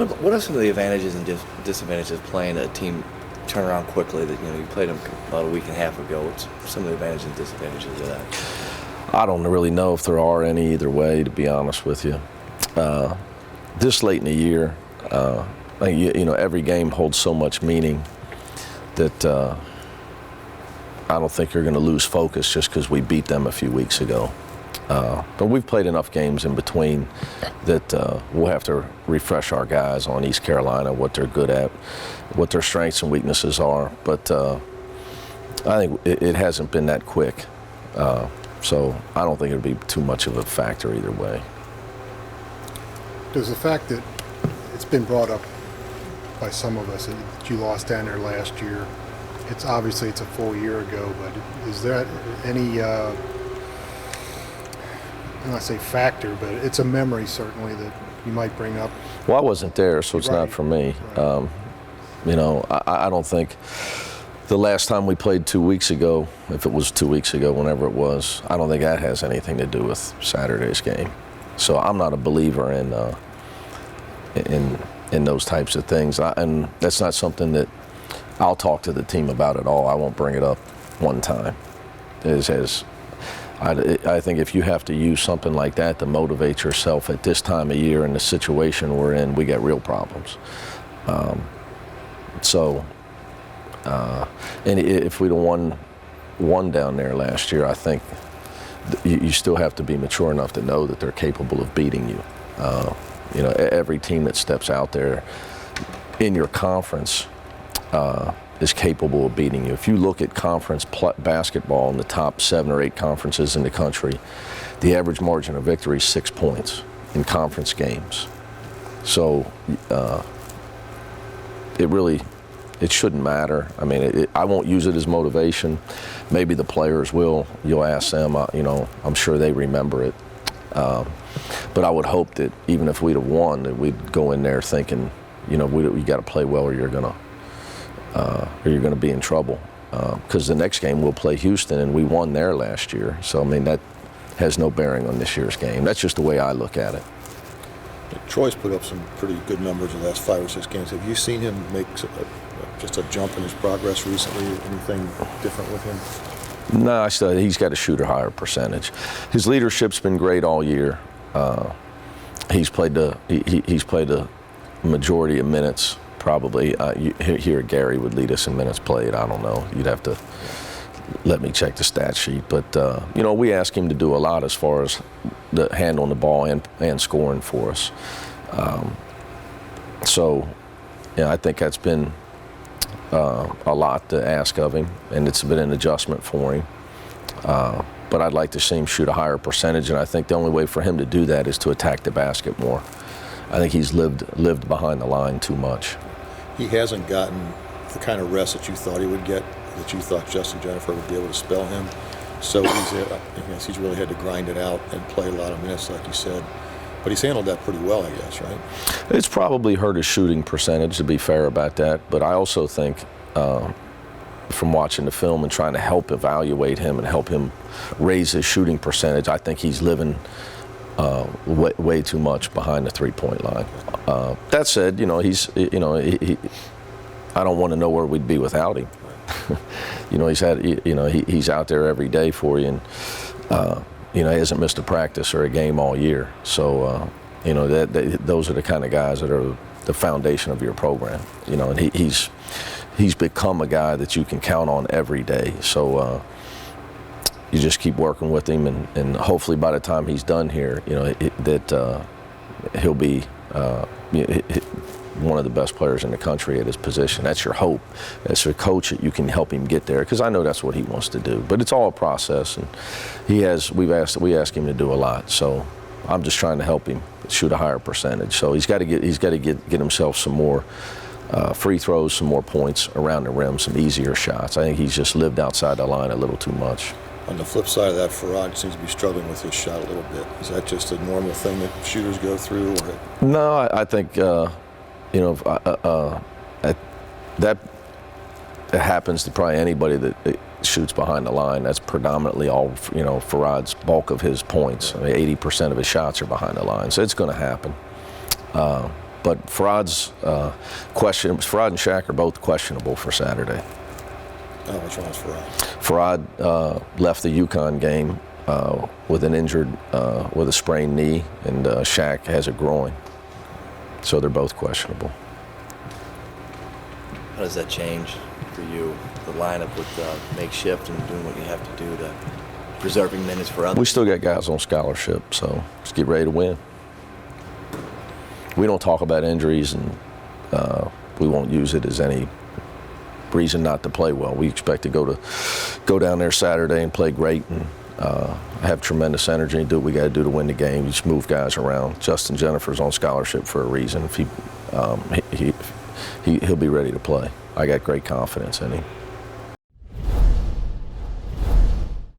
What are some of the advantages and disadvantages of playing a team turn around quickly? That you played them about a week and a half ago. What's some of the advantages and disadvantages of that? I don't really know if there are any either way, to be honest with you. This late in the year, every game holds so much meaning that I don't think you're going to lose focus just because we beat them a few weeks ago. But we've played enough games in between that we'll have to refresh our guys on East Carolina, what they're good at, what their strengths and weaknesses are. But I think it hasn't been that quick. So I don't think it would be too much of a factor either way. Does the fact that it's been brought up by some of us that you lost down there last year, it's obviously it's a full year ago, but is there any, I don't want to say factor, but it's a memory certainly that you might bring up? Well, I wasn't there, so it's Right. not for me. Right. I don't think the last time we played 2 weeks ago, if it was 2 weeks ago, whenever it was, I don't think that has anything to do with Saturday's game. So I'm not a believer in those types of things, and that's not something that I'll talk to the team about at all. I won't bring it up one time. I think if you have to use something like that to motivate yourself at this time of year in the situation we're in, we got real problems. And if we'd have won down there last year, I think you still have to be mature enough to know that they're capable of beating you. Every team that steps out there in your conference is capable of beating you. If you look at conference basketball in the top 7 or 8 conferences in the country, the average margin of victory is 6 points in conference games. So it shouldn't matter. I mean, I won't use it as motivation. Maybe the players will. You'll ask them. I'm sure they remember it. But I would hope that even if we'd have won, that we'd go in there thinking, you got to play well, or you're gonna be in trouble. Because the next game we'll play Houston, and we won there last year. So I mean, that has no bearing on this year's game. That's just the way I look at it. Troy's put up some pretty good numbers in the last 5 or 6 games. Have you seen him make just a jump in his progress recently? Anything different with him? No, he's got to shoot a higher percentage. His leadership's been great all year. He's played the majority of minutes. Probably here Gary would lead us in minutes played. I don't know. You'd have to let me check the stat sheet. But we ask him to do a lot as far as the handling the ball and scoring for us. I think that's been a lot to ask of him, and it's been an adjustment for him. But I'd like to see him shoot a higher percentage, and I think the only way for him to do that is to attack the basket more. I think he's lived behind the line too much. He hasn't gotten the kind of rest that you thought he would get, that you thought Justin Jennifer would be able to spell him. So he's really had to grind it out and play a lot of minutes, like you said. But he's handled that pretty well, I guess, right? It's probably hurt his shooting percentage, to be fair about that. But I also think, from watching the film and trying to help evaluate him and help him raise his shooting percentage, I think he's living way too much behind the three-point line. That said, I don't want to know where we'd be without him. He's out there every day for you, and he hasn't missed a practice or a game all year. So those are the kind of guys that are the foundation of your program. And he's become a guy that you can count on every day. So you just keep working with him, and hopefully by the time he's done here, he'll be one of the best players in the country at his position. That's your hope. As a coach, you can help him get there, because I know that's what he wants to do. But it's all a process, and we ask him to do a lot. So I'm just trying to help him shoot a higher percentage. So he's got to get himself some more free throws, some more points around the rim, some easier shots. I think he's just lived outside the line a little too much. On the flip side of that, Farad seems to be struggling with his shot a little bit. Is that just a normal thing that shooters go through? Or? No, I think that happens to probably anybody that shoots behind the line. That's predominantly all, Farad's bulk of his points. I mean, 80% of his shots are behind the line, so it's going to happen. But Farad's Farad and Shaq are both questionable for Saturday. Oh, what's wrong with Farad? Farad left the UConn game with a sprained knee, and Shaq has a groin. So they're both questionable. How does that change for you, the lineup with makeshift and doing what you have to do to preserving minutes for others? We still got guys on scholarship, so let's get ready to win. We don't talk about injuries, and we won't use it as any reason not to play well. We expect to go down there Saturday and play great and have tremendous energy and do what we got to do to win the game. You just move guys around. Justin Jennifer's on scholarship for a reason. If he'll be ready to play. I got great confidence in him.